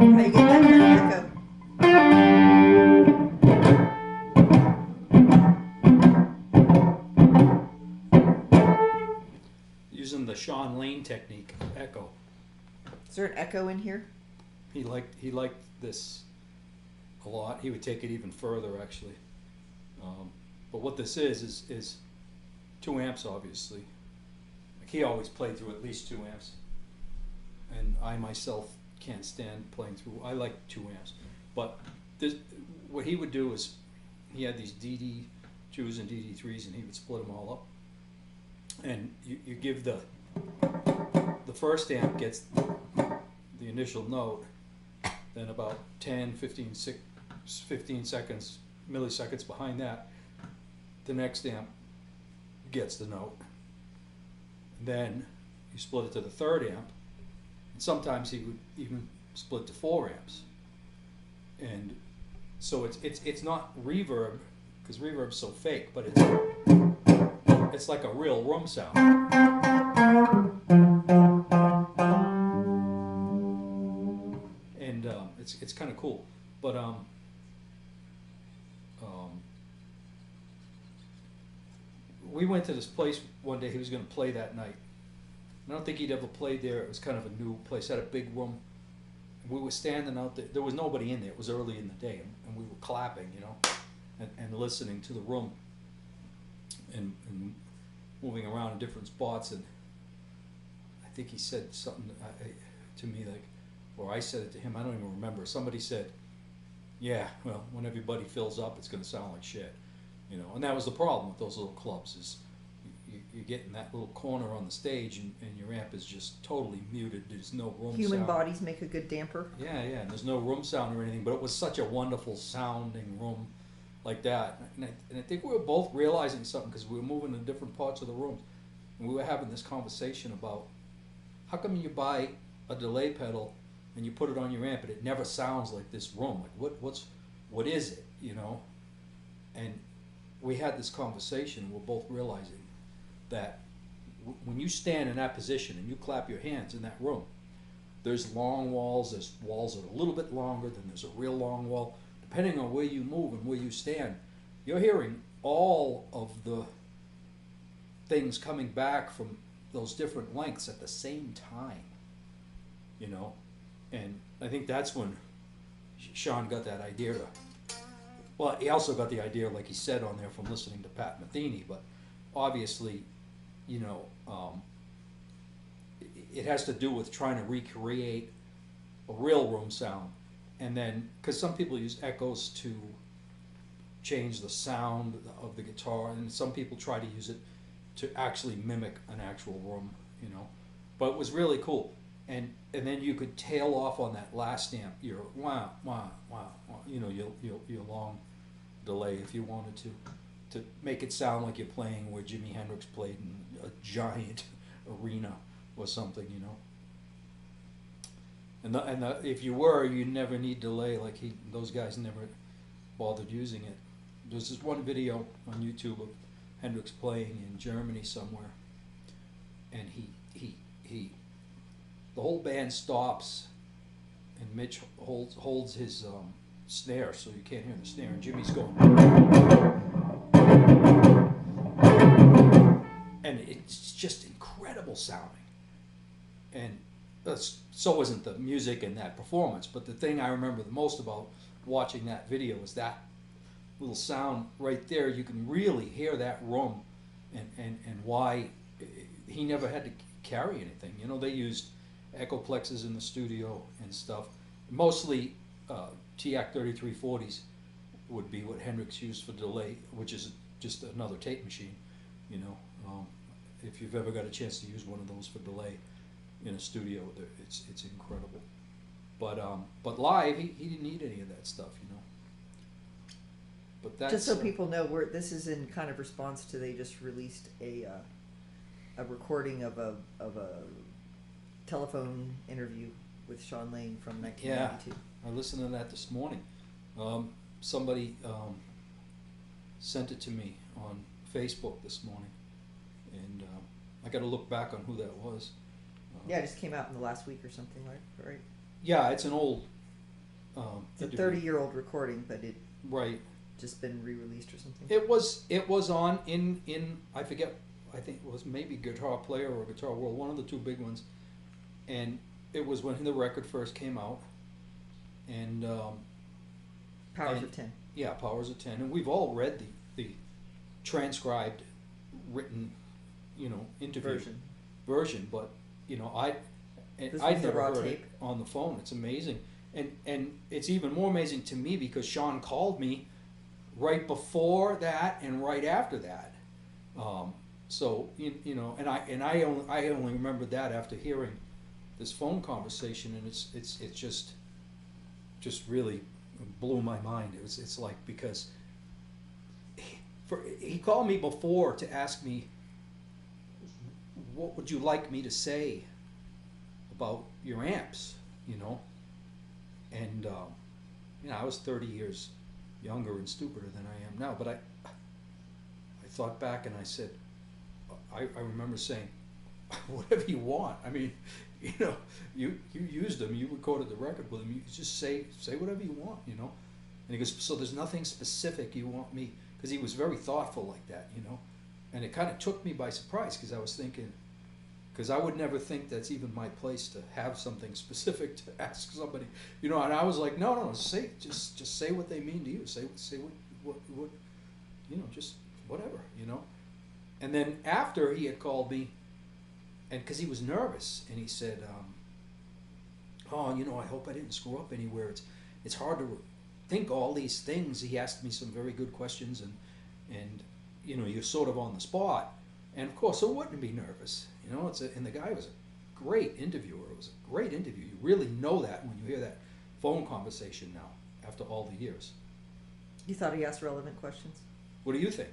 you get that kind of Using the Shawn Lane technique, echo. Is there an echo in here? He liked this a lot. He would take it even further, actually. But what this is 2 amps, obviously. Like he always played through at least 2 amps, and I myself can't stand playing through. I like 2 amps, but this, what he would do is he had these DD2s and DD3s, and he would split them all up. And you give the first amp gets the initial note, then about 10, 15 seconds, milliseconds behind that, the next amp gets the note. And then you split it to the third amp, and sometimes he would even split to 4 amps. And so it's not reverb, because reverb's so fake, but it's like a real room sound. And it's kind of cool. But we went to this place one day. He was going to play that night. I don't think he'd ever played there. It was kind of a new place. It had a big room. We were standing out there. There was nobody in there. It was early in the day, and we were clapping, you know, and listening to the room, and moving around in different spots. And I think he said something to me, like, or I said it to him. I don't even remember. Somebody said, "Yeah, well, when everybody fills up, it's going to sound like shit," you know. And that was the problem with those little clubs, is you get in that little corner on the stage, and your amp is just totally muted. There's no room human sound. bodies make a good damper. Yeah, and there's no room sound or anything, but it was such a wonderful sounding room like that. And I think we were both realizing something, because we were moving in different parts of the room, and we were having this conversation about, how come you buy a delay pedal and you put it on your amp and it never sounds like this room? Like what is it, you know? And we had this conversation, and we're both realizing that when you stand in that position and you clap your hands in that room, there's long walls, there's walls that are a little bit longer, then there's a real long wall. Depending on where you move and where you stand, you're hearing all of the things coming back from those different lengths at the same time, you know? And I think that's when Shawn got that idea to, well, he also got the idea, like he said on there, from listening to Pat Metheny, but obviously, you know, it has to do with trying to recreate a real room sound. And then, because some people use echoes to change the sound of the guitar, and some people try to use it to actually mimic an actual room, you know. But it was really cool. And then you could tail off on that last amp, your wah, wah, wah, wah, you know, your long delay, if you wanted to make it sound like you're playing where Jimi Hendrix played in a giant arena or something, you know. And if you were, you never need delay. Like those guys never bothered using it. There's this one video on YouTube of Hendrix playing in Germany somewhere, and the whole band stops, and Mitch holds his snare, so you can't hear the snare, and Jimmy's going, and it's just incredible sounding. And so isn't the music in that performance, but the thing I remember the most about watching that video is that little sound right there. You can really hear that room, and why he never had to carry anything. You know, they used Echoplexes in the studio and stuff. Mostly TAC 3340s would be what Hendrix used for delay, which is just another tape machine, you know. If you've ever got a chance to use one of those for delay in a studio, it's incredible. But live, he didn't need any of that stuff, you know. But that's, just so people know, this is in kind of response to, they just released a recording of a telephone interview with Shawn Lane from 1992. Yeah, I listened to that this morning. Somebody sent it to me on Facebook this morning, and I got to look back on who that was. Yeah, it just came out in the last week or something, right? Yeah, it's an old It's a interview. 30-year-old recording, but it Right. just been re-released or something. It was on in I forget, I think it was maybe Guitar Player or Guitar World, one of the two big ones, and it was when the record first came out, and Powers and- of 10. yeah, Powers of 10, and we've all read the transcribed, written, interview version, but This I'd was the never raw heard tape. it on the phone. It's amazing, and it's even more amazing to me because Shawn called me right before that and right after that. So and I only remembered that after hearing this phone conversation, and it's just really blew my mind. It's like because he called me before to ask me what would you like me to say about your amps, and I was 30 years younger and stupider than I am now, but I thought back and I said, I remember saying, whatever you want. I mean, you used them, you recorded the record with them, you just say whatever you want, And he goes, so there's nothing specific you want me, because he was very thoughtful like that, and it kind of took me by surprise because I was thinking, because I would never think that's even my place to have something specific to ask somebody, and I was like, no, just say what they mean to you, say what just whatever, And then after he had called me, and because he was nervous, and he said, I hope I didn't screw up anywhere. It's hard to think all these things. He asked me some very good questions, and you're sort of on the spot. And of course, I wouldn't be nervous. And the guy was a great interviewer. It was a great interview. You really know that when you hear that phone conversation now, after all the years. You thought he asked relevant questions? What do you think?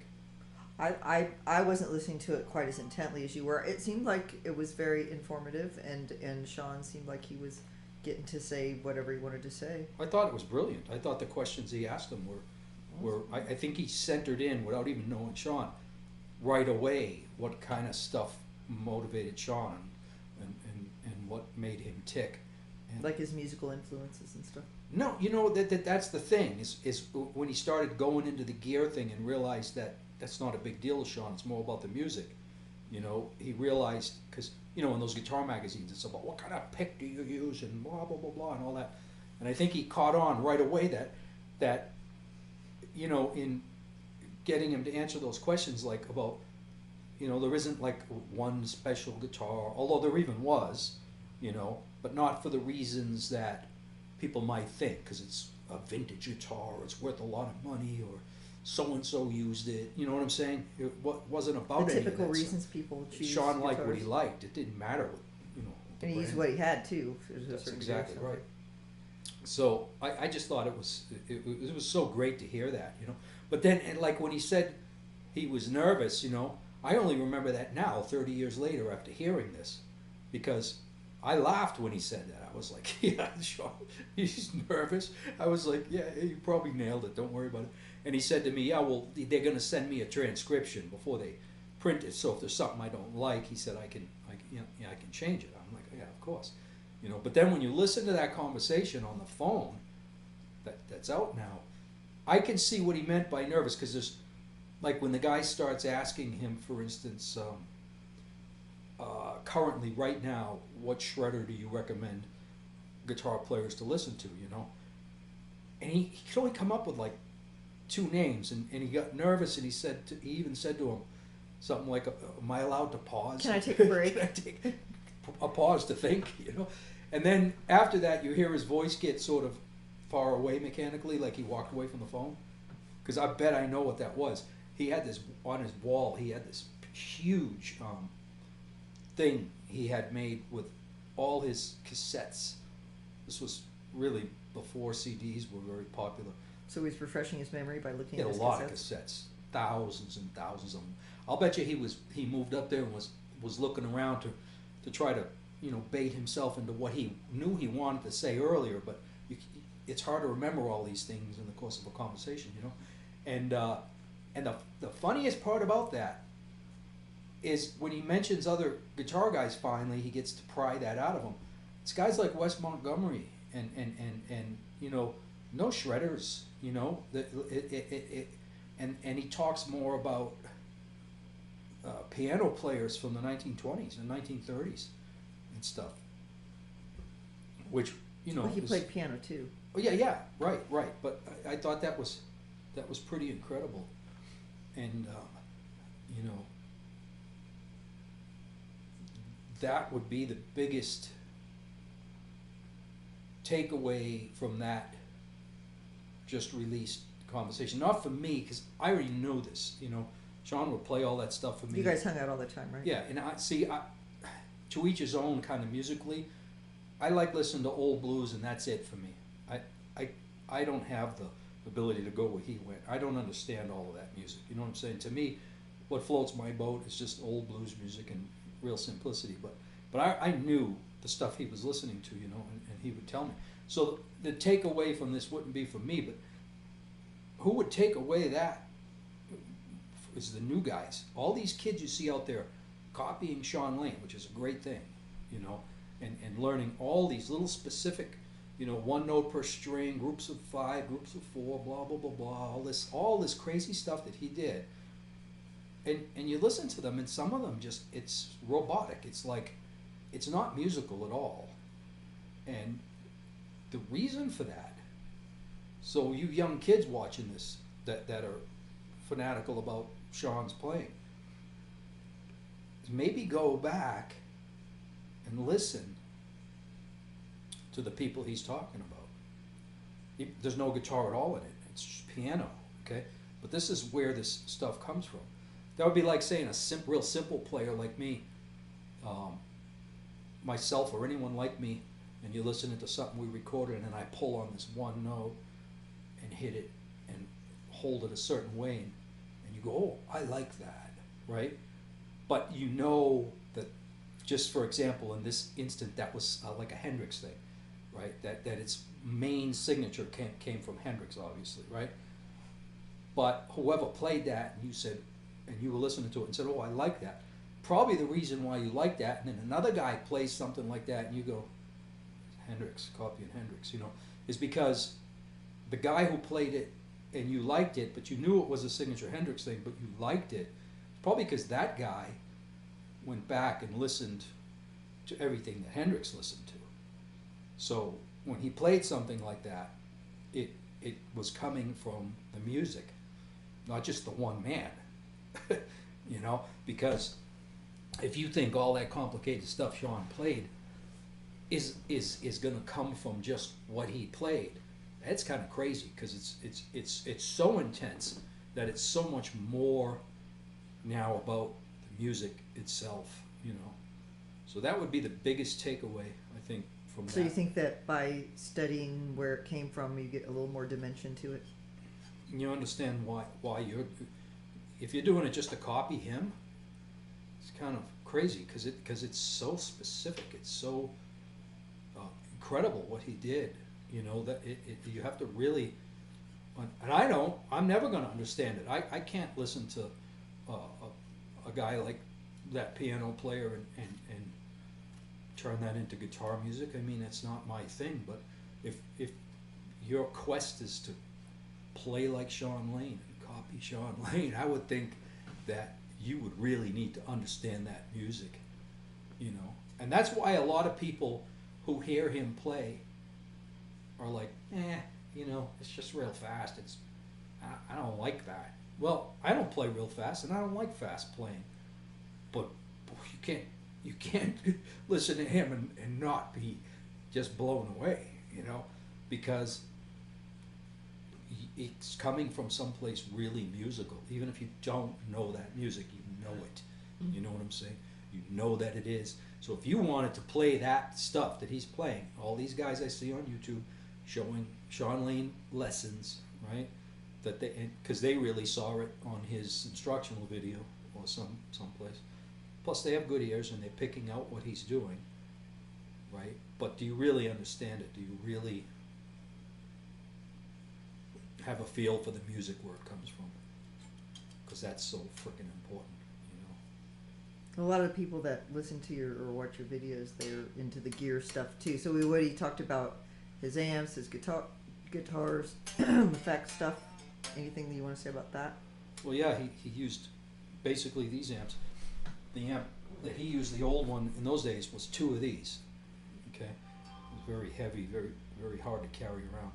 I wasn't listening to it quite as intently as you were. It seemed like it was very informative, and Shawn seemed like he was getting to say whatever he wanted to say. I thought it was brilliant. I thought the questions he asked him were I think he centered in, without even knowing Shawn, right away what kind of stuff motivated Shawn and what made him tick. And Like his musical influences and stuff. no, that's the thing is when he started going into the gear thing and realized that that's not a big deal to Shawn. It's more about the music. He realized, because in those guitar magazines it's about what kind of pick do you use and blah blah blah blah and all that. And I think he caught on right away that in getting him to answer those questions, like about there isn't like one special guitar, although there even was, but not for the reasons that people might think, because it's a vintage guitar, or it's worth a lot of money, or so-and-so used it, you know what I'm saying? It wasn't about The any of typical that reasons stuff. people choose Shawn liked what he guitars. liked. It didn't matter what, the And he used brand. what he had too. To a That's certain exactly degree, so. right. So I just thought it was so great to hear that, But then, and like when he said he was nervous, I only remember that now, 30 years later, after hearing this, because I laughed when he said that. I was like, yeah, Shawn, he's nervous. I was like, yeah, you probably nailed it. Don't worry about it. And he said to me, yeah, well, they're going to send me a transcription before they print it. So if there's something I don't like, he said, I can change it. I'm like, yeah, of course. But then when you listen to that conversation on the phone, that's out now, I can see what he meant by nervous, because there's, like when the guy starts asking him, for instance, currently, right now, what shredder do you recommend guitar players to listen to, And he could only come up with like 2 names, and he got nervous, and he even said to him something like, am I allowed to pause? Can I take a break? Can I take a pause to think, And then after that, you hear his voice get sort of far away mechanically, like he walked away from the phone. Because I bet I know what that was. He had this, on his wall, he had this huge thing he had made with all his cassettes. This was really before CDs were very popular. So he's refreshing his memory by He looking had at a his lot cassettes. of cassettes, thousands and thousands of them. I'll bet you he moved up there and was looking around to try to bait himself into what he knew he wanted to say earlier, but it's hard to remember all these things in the course of a conversation, And the funniest part about that is when he mentions other guitar guys. Finally, he gets to pry that out of them. It's guys like Wes Montgomery and you know, no shredders, you know, and he talks more about piano players from the 1920s and 1930s and stuff, which, you know, Well, he played piano too. oh yeah, right, but I thought that was pretty incredible. And you know, that would be the biggest takeaway from that just released conversation. Not for me, because I already know this. You know, Shawn would play all that stuff for me. You guys hung out all the time, right? Yeah, and I see. To each his own, kind of musically. I like listening to old blues, and that's it for me. I don't have the ability to go where he went. I don't understand all of that music. You know what I'm saying? To me, what floats my boat is just old blues music and real simplicity. But I knew the stuff he was listening to, you know, and he would tell me. So the takeaway from this wouldn't be for me, but who would take away that is the new guys. All these kids you see out there copying Shawn Lane, which is a great thing, you know, and learning all these little specific, you know, one note per string, groups of 5, groups of 4, blah blah blah blah, all this crazy stuff that he did. And you listen to them, and some of them just, it's robotic. It's like, it's not musical at all. And the reason for that, so you young kids watching this that are fanatical about Shawn's playing, is maybe go back and listen to the people he's talking about. There's no guitar at all in it. It's just piano, okay? But this is where this stuff comes from. That would be like saying a real simple player like me, myself or anyone like me, and you're listening to something we recorded, and then I pull on this one note and hit it and hold it a certain way, and you go, oh, I like that, right? But you know that, just for example, in this instant, that was like a Hendrix thing, right? That its main signature came from Hendrix, obviously, right? But whoever played that, and you said, and you were listening to it and said, oh, I like that. Probably the reason why you like that, and then another guy plays something like that, and you go, Hendrix, copying Hendrix, you know, is because the guy who played it and you liked it, but you knew it was a signature Hendrix thing, but you liked it, probably because that guy went back and listened to everything that Hendrix listened to. So when he played something like that, it was coming from the music, not just the one man. You know, because if you think all that complicated stuff Shawn played is going to come from just what he played, that's kind of crazy, because it's so intense that it's so much more now about the music itself, you know. So that would be the biggest takeaway, I think, from that. So you think that by studying where it came from, you get a little more dimension to it? You understand why you're, if you're doing it just to copy him, it's kind of crazy, because it's so specific. It's so incredible what he did. You know, that you have to really, and I'm never going to understand it. I can't listen to a guy like that piano player and turn that into guitar music. I mean, it's not my thing. But if your quest is to play like Shawn Lane and copy Shawn Lane, I would think that you would really need to understand that music, you know. And that's why a lot of people who hear him play are like, you know, it's just real fast. I don't like that. Well, I don't play real fast, and I don't like fast playing. But you can't listen to him and not be just blown away, you know, because it's coming from someplace really musical. Even if you don't know that music, you know it. You know what I'm saying? You know that it is. So if you wanted to play that stuff that he's playing, all these guys I see on YouTube showing Shawn Lane lessons, right? That because they really saw it on his instructional video or someplace. Plus they have good ears and they're picking out what he's doing, right? But do you really understand it? Do you really have a feel for the music where it comes from? Because that's so freaking important, you know. A lot of people that listen to your or watch your videos, they're into the gear stuff too. So we already talked about his amps, his guitars, effect stuff. Anything that you want to say about that? Well, yeah, he used basically these amps. The amp that he used, the old one in those days, was 2 of these. Okay, it was very heavy, very very hard to carry around,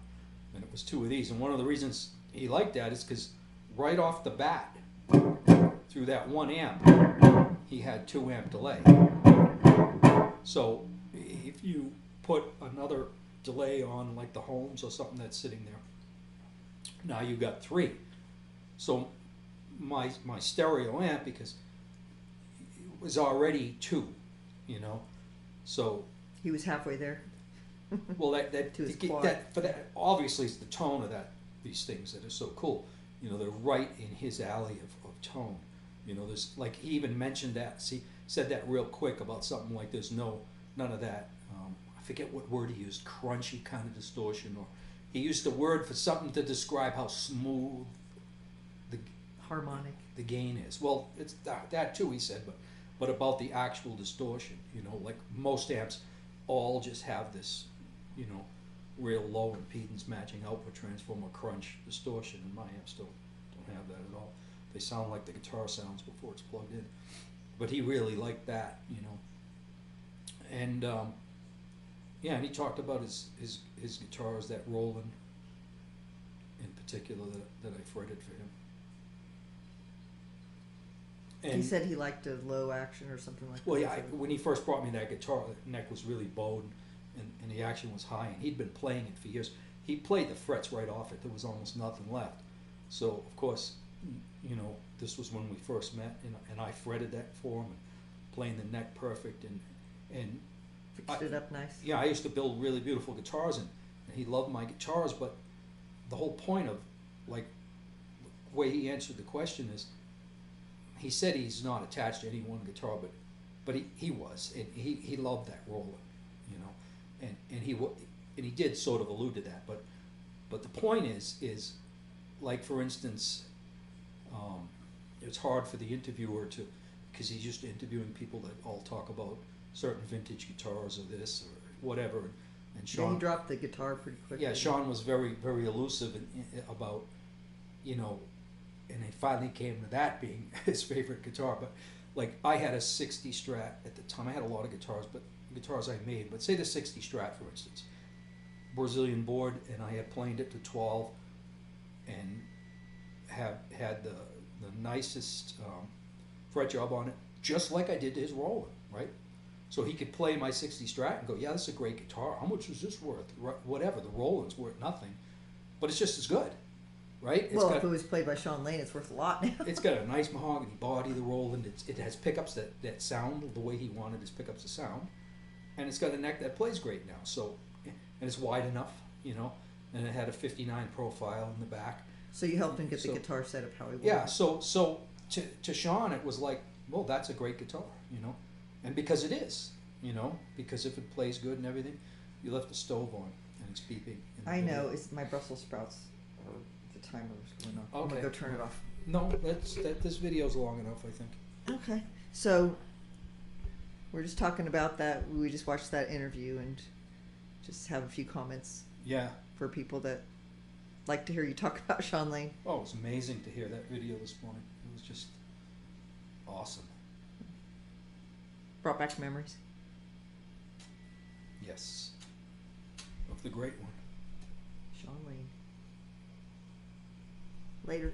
and it was 2 of these. And one of the reasons he liked that is because right off the bat, through that one amp, he had 2 amp delay. So if you put another delay on, like the Holmes or something that's sitting there, now you've got 3. So my stereo amp, because it was already 2, you know, so He was halfway there. well that To his to get quad. that, but that obviously is the tone of these things that are so cool. You know, they're right in his alley of tone. You know, there's like he even mentioned that. See, said that real quick about something like there's none of that. I forget what word he used, crunchy kind of distortion, or he used the word for something to describe how smooth Harmonic. the gain is. Well, it's that too, he said, but about the actual distortion, you know, like most amps all just have this, you know, real low impedance matching output transformer crunch distortion, and my amps don't have that at all. They sound like the guitar sounds before it's plugged in. But he really liked that, you know. And yeah, and he talked about his guitars, that Roland in particular that I fretted for him. And He said he liked a low action or something like well, that. yeah, when he first brought me that guitar, the neck was really bowed, and the action was high, and he'd been playing it for years. He played the frets right off it. There was almost nothing left. So, of course, you know, this was when we first met, and I fretted that for him, and playing the neck perfect, and Fixed it up nice. yeah, I used to build really beautiful guitars, and he loved my guitars, but the whole point of, like, the way he answered the question is, he said he's not attached to any one guitar, but he was, and he loved that Roland, you know, and he did sort of allude to that, but the point is like, for instance, it's hard for the interviewer to, because he's used to interviewing people that all talk about certain vintage guitars or this or whatever, and Yeah, Shawn, he dropped the guitar pretty quickly. yeah, Shawn was very very elusive about, you know, and it finally came to that being his favorite guitar. But like, I had a 60 Strat at the time. I had a lot of guitars, but guitars I made. But say the 60 Strat, for instance, Brazilian board, and I had planed it to 12, and had the nicest fret job on it, just like I did to his Roland, right? So he could play my 60 Strat and go, yeah, this is a great guitar. How much is this worth? Whatever. The Roland's worth nothing, but it's just as good. Right? Well, if it was played by Shawn Lane, it's worth a lot now. It's got a nice mahogany body, the Roland. It has pickups that sound the way he wanted his pickups to sound, and it's got a neck that plays great now. So, and it's wide enough, you know, and it had a 59 profile in the back. So you helped him get the So- guitar set up how he wanted. Yeah. So to Shawn, it was like, well, that's a great guitar, you know, and because it is, you know, because if it plays good and everything, you left the stove on and it's beeping. in the I middle. know. It's my Brussels sprouts. Or the timer was going off. I'm Okay. gonna go turn it off. No, this video's long enough, I think. Okay. So we're just talking about that. We just watched that interview and just have a few comments Yeah. for people that like to hear you talk about Shawn Lane. Oh, it was amazing to hear that video this morning. It was just awesome. Brought back memories. Yes. Of the great one. Shawn Lane. Later.